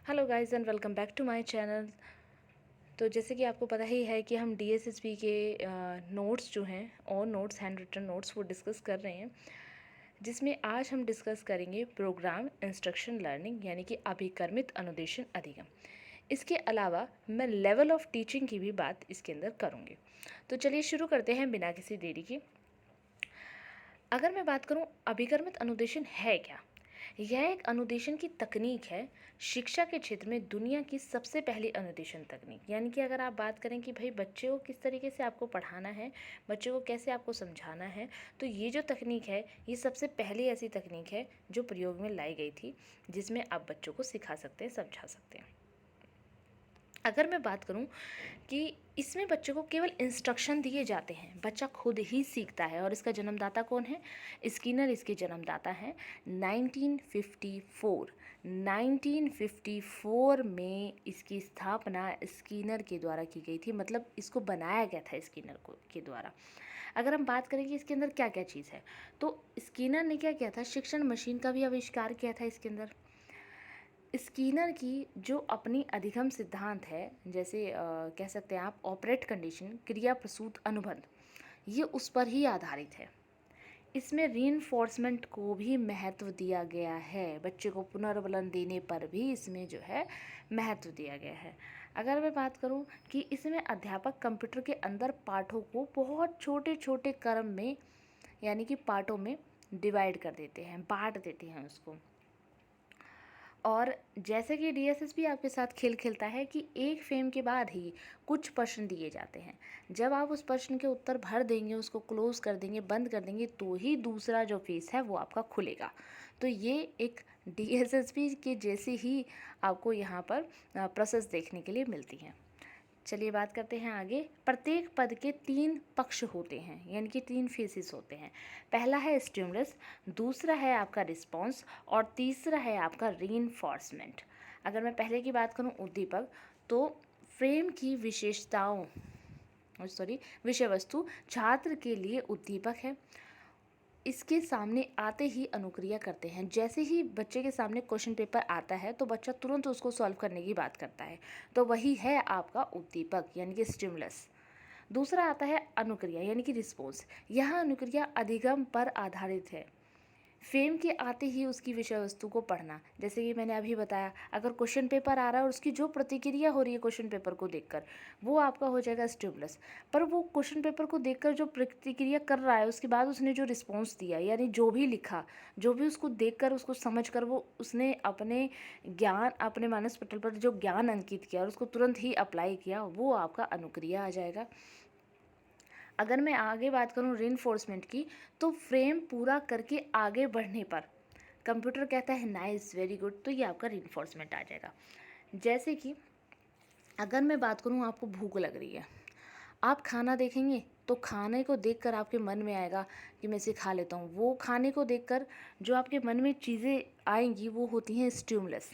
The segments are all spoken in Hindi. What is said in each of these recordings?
Hello guys and welcome back to my channel. तो जैसे कि आपको पता ही है कि हम डीएसएसबी के नोट्स जो हैं और नोट्स हैंड रिटन नोट्स वो डिस्कस कर रहे हैं, जिसमें आज हम डिस्कस करेंगे प्रोग्राम इंस्ट्रक्शन लर्निंग यानी कि अभिकर्मित अनुदेशन अधिगम। इसके अलावा मैं लेवल ऑफ टीचिंग की भी बात इसके अंदर करूँगी। तो चलिए शुरू करते हैं बिना किसी देरी के। अगर मैं बात करूं अभिकर्मित अनुदेशन है क्या, यह एक अनुदेशन की तकनीक है। शिक्षा के क्षेत्र में दुनिया की सबसे पहली अनुदेशन तकनीक, यानी कि अगर आप बात करें कि भाई बच्चे को किस तरीके से आपको पढ़ाना है, बच्चे को कैसे आपको समझाना है, तो ये जो तकनीक है ये सबसे पहली ऐसी तकनीक है जो प्रयोग में लाई गई थी, जिसमें आप बच्चों को सिखा सकते हैं, समझा सकते हैं। अगर मैं बात करूं कि इसमें बच्चे को केवल इंस्ट्रक्शन दिए जाते हैं, बच्चा खुद ही सीखता है। और इसका जन्मदाता कौन है? स्किनर इसके जन्मदाता हैं। 1954 में इसकी स्थापना स्किनर के द्वारा की गई थी, मतलब इसको बनाया गया था स्किनर को के द्वारा। अगर हम बात करें कि इसके अंदर क्या क्या चीज़ है, तो स्किनर ने क्या किया था, शिक्षण मशीन का भी आविष्कार किया था इसके अंदर। स्किनर की जो अपनी अधिगम सिद्धांत है, जैसे कह सकते हैं आप ऑपरेट कंडीशन, क्रिया प्रसूत अनुबंध, ये उस पर ही आधारित है। इसमें रीइंफोर्समेंट को भी महत्व दिया गया है, बच्चे को पुनर्बलन देने पर भी इसमें जो है महत्व दिया गया है। अगर मैं बात करूं कि इसमें अध्यापक कंप्यूटर के अंदर पाठों को बहुत छोटे छोटे क्रम में यानी कि पार्टों में डिवाइड कर देते हैं, बांट देते हैं उसको। और जैसे कि डीएसएसबी आपके साथ खेल खेलता है कि एक फ्रेम के बाद ही कुछ प्रश्न दिए जाते हैं, जब आप उस प्रश्न के उत्तर भर देंगे, उसको क्लोज कर देंगे, बंद कर देंगे, तो ही दूसरा जो फेस है वो आपका खुलेगा। तो ये एक डीएसएसबी के जैसे ही आपको यहाँ पर प्रोसेस देखने के लिए मिलती है। चलिए बात करते हैं आगे। प्रत्येक पद के 3 पक्ष होते हैं, यानी कि 3 फेसेस होते हैं। पहला है स्टिमुलस, दूसरा है आपका रिस्पॉन्स और तीसरा है आपका रीइंफोर्समेंट। अगर मैं पहले की बात करूं उद्दीपक, तो फ्रेम की विषय वस्तु छात्र के लिए उद्दीपक है। इसके सामने आते ही अनुक्रिया करते हैं। जैसे ही बच्चे के सामने क्वेश्चन पेपर आता है तो बच्चा तुरंत उसको सॉल्व करने की बात करता है, तो वही है आपका उद्दीपक यानी कि स्टिमुलस। दूसरा आता है अनुक्रिया यानी कि रिस्पॉन्स। यह अनुक्रिया अधिगम पर आधारित है। फेम के आते ही उसकी विषय वस्तु को पढ़ना, जैसे कि मैंने अभी बताया, अगर क्वेश्चन पेपर आ रहा है और उसकी जो प्रतिक्रिया हो रही है क्वेश्चन पेपर को देखकर, वो आपका हो जाएगा स्टिमुलस। पर वो क्वेश्चन पेपर को देखकर जो प्रतिक्रिया कर रहा है, उसके बाद उसने जो रिस्पॉन्स दिया यानी जो भी लिखा, जो भी उसको देखकर उसको समझकर वो उसने अपने ज्ञान, अपने मानस पटल पर जो ज्ञान अंकित किया और उसको तुरंत ही अप्लाई किया, वो आपका अनुक्रिया आ जाएगा। अगर मैं आगे बात करूं रीइंफोर्समेंट की, तो फ्रेम पूरा करके आगे बढ़ने पर कंप्यूटर कहता है नाइस, वेरी गुड, तो ये आपका रीइंफोर्समेंट आ जाएगा। जैसे कि अगर मैं बात करूं आपको भूख लग रही है, आप खाना देखेंगे तो खाने को देखकर आपके मन में आएगा कि मैं इसे खा लेता हूँ। वो खाने को देखकर जो आपके मन में चीज़ें आएंगी वो होती हैं स्टिमुलस।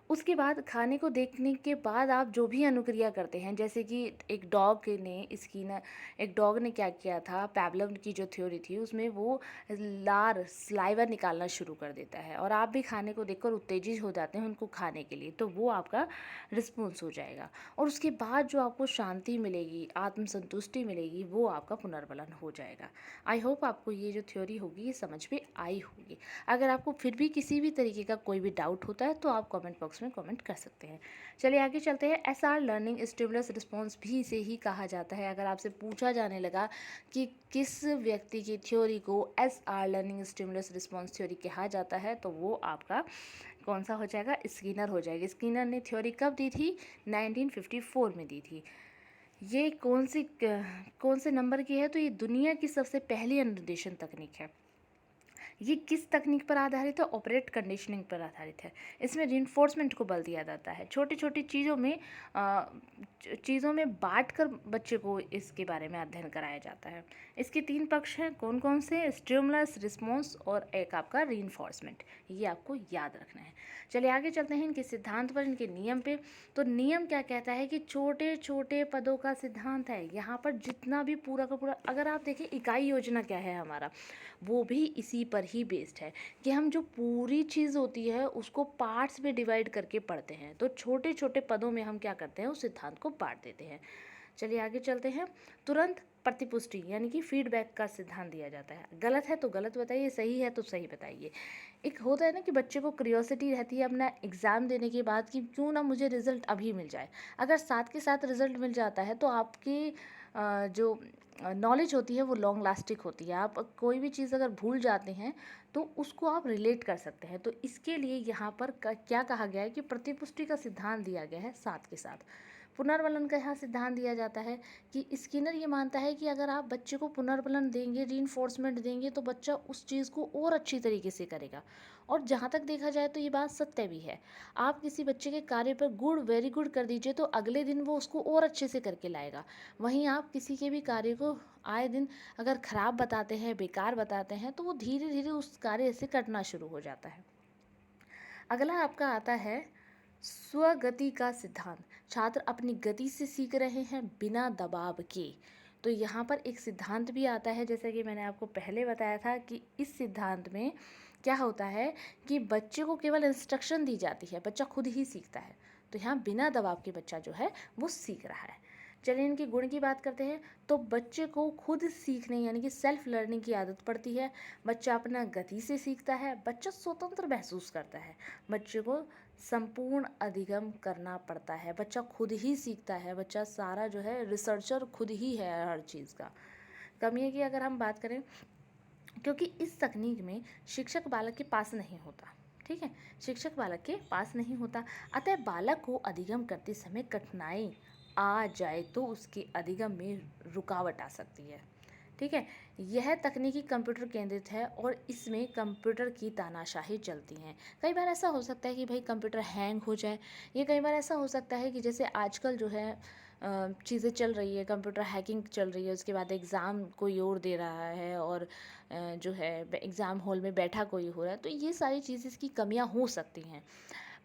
उसके बाद खाने को देखने के बाद आप जो भी अनुक्रिया करते हैं, जैसे कि एक डॉग ने क्या किया था, पैवलव की जो थ्योरी थी उसमें वो स्लाइवर निकालना शुरू कर देता है और आप भी खाने को देखकर उत्तेजित हो जाते हैं उनको खाने के लिए, तो वो आपका रिस्पॉन्स हो जाएगा। और उसके बाद जो आपको शांति मिलेगी, आत्मसंतुष्टि मिलेगी, वो आपका पुनर्बलन हो जाएगा। आई होप आपको ये जो थ्योरी होगी ये समझ में आई होगी। अगर आपको फिर भी किसी भी तरीके का कोई भी डाउट होता है तो आप कमेंट बॉक्स में कमेंट कर सकते हैं। चलिए आगे चलते हैं। एसआर लर्निंग स्टिमुलस रिस्पॉन्स भी इसे ही कहा जाता है। अगर आपसे पूछा जाने लगा कि किस व्यक्ति की थ्योरी को SR learning stimulus response theory कहा जाता है, तो वो आपका कौन सा हो जाएगा? स्किनर हो जाएगा। स्किनर ने थ्योरी कब दी थी? 1954 में दी थी। ये कौन से नंबर की है? तो ये दुनिया की सबसे पहली अनुदेशन तकनीक है। ये किस तकनीक पर आधारित है? ऑपरेट कंडीशनिंग पर आधारित है। इसमें रीइंफोर्समेंट को बल दिया जाता है। छोटी छोटी चीज़ों में बांट कर बच्चे को इसके बारे में अध्ययन कराया जाता है। इसके 3 पक्ष हैं, कौन कौन से? स्टिमुलस, रिस्पॉन्स और एक आपका रीइंफोर्समेंट। ये आपको याद रखना है। चलिए आगे चलते हैं इनके सिद्धांत पर, इनके नियम पे। तो नियम क्या कहता है कि छोटे छोटे पदों का सिद्धांत है। यहाँ पर जितना भी पूरा का पूरा, अगर आप देखें इकाई योजना क्या है हमारा, वो भी इसी पर वही बेस्ड है कि हम जो पूरी चीज़ होती है उसको पार्ट्स में डिवाइड करके पढ़ते हैं। तो छोटे छोटे पदों में हम क्या करते हैं, उस सिद्धांत को बांट देते हैं। चलिए आगे चलते हैं। तुरंत प्रतिपुष्टि यानी कि फीडबैक का सिद्धांत दिया जाता है। गलत है तो गलत बताइए, सही है तो सही बताइए। एक होता है ना कि बच्चे को क्यूरियोसिटी रहती है अपना एग्ज़ाम देने के बाद कि क्यों ना मुझे रिज़ल्ट अभी मिल जाए। अगर साथ के साथ रिज़ल्ट मिल जाता है तो आपकी जो नॉलेज होती है वो लॉन्ग लास्टिक होती है। आप कोई भी चीज़ अगर भूल जाते हैं तो उसको आप रिलेट कर सकते हैं। तो इसके लिए यहाँ पर क्या कहा गया है कि प्रतिपुष्टि का सिद्धांत दिया गया है साथ के साथ। पुनर्वलन का यहाँ सिद्धांत दिया जाता है कि स्किनर ये मानता है कि अगर आप बच्चे को पुनर्वलन देंगे, रीइंफोर्समेंट देंगे, तो बच्चा उस चीज़ को और अच्छी तरीके से करेगा। और जहाँ तक देखा जाए तो ये बात सत्य भी है। आप किसी बच्चे के कार्य पर गुड, वेरी गुड कर दीजिए तो अगले दिन वो उसको और अच्छे से करके लाएगा। वहीं आप किसी के भी कार्य को आए दिन अगर ख़राब बताते हैं, बेकार बताते हैं, तो वो धीरे धीरे उस कार्य से कटना शुरू हो जाता है। अगला आपका आता है स्वगति का सिद्धांत। छात्र अपनी गति से सीख रहे हैं बिना दबाव के। तो यहाँ पर एक सिद्धांत भी आता है, जैसे कि मैंने आपको पहले बताया था कि इस सिद्धांत में क्या होता है कि बच्चे को केवल इंस्ट्रक्शन दी जाती है, बच्चा खुद ही सीखता है। तो यहाँ बिना दबाव के बच्चा जो है वो सीख रहा है। चलिए इनके गुण की बात करते हैं। तो बच्चे को खुद सीखने यानी कि सेल्फ लर्निंग की आदत पड़ती है। बच्चा अपना गति से सीखता है। बच्चा स्वतंत्र महसूस करता है। बच्चे को संपूर्ण अधिगम करना पड़ता है। बच्चा खुद ही सीखता है। बच्चा सारा जो है रिसर्चर खुद ही है हर चीज़ का। कमी की अगर हम बात करें, क्योंकि इस तकनीक में शिक्षक बालक के पास नहीं होता। ठीक है, शिक्षक बालक के पास नहीं होता, अतः बालक को अधिगम करते समय कठिनाई आ जाए तो उसके अधिगम में रुकावट आ सकती है। ठीक है, यह तकनीकी कंप्यूटर केंद्रित है और इसमें कंप्यूटर की तानाशाही चलती हैं। कई बार ऐसा हो सकता है कि भाई कंप्यूटर हैंग हो जाए। ये कई बार ऐसा हो सकता है कि जैसे आजकल जो है चीज़ें चल रही है, कंप्यूटर हैकिंग चल रही है, उसके बाद एग्ज़ाम कोई और दे रहा है और जो है एग्ज़ाम हॉल में बैठा कोई हो रहा है। तो ये सारी चीज़ें इसकी कमियां हो सकती हैं।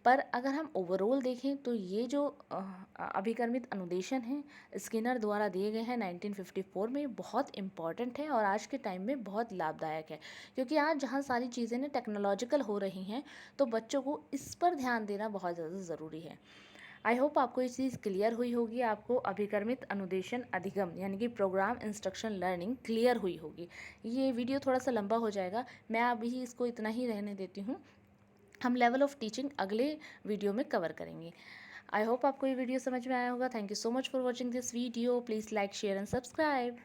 पर अगर हम ओवरऑल देखें तो ये जो अभिकर्मित अनुदेशन हैं स्किनर द्वारा दिए गए हैं 1954 में, बहुत इम्पॉर्टेंट है और आज के टाइम में बहुत लाभदायक है। क्योंकि आज जहाँ सारी चीज़ें ना टेक्नोलॉजिकल हो रही हैं तो बच्चों को इस पर ध्यान देना बहुत ज़्यादा ज़रूरी है। आई होप आपको ये चीज़ क्लियर हुई होगी। आपको अभिकर्मित अनुदेशन अधिगम यानी कि प्रोग्राम इंस्ट्रक्शन लर्निंग क्लियर हुई होगी। ये वीडियो थोड़ा सा लंबा हो जाएगा, मैं अभी इसको इतना ही रहने देती हूँ। हम लेवल ऑफ टीचिंग अगले वीडियो में कवर करेंगे। आई होप आपको ये वीडियो समझ में आया होगा। Thank you so much for watching this video. Please like, share and subscribe.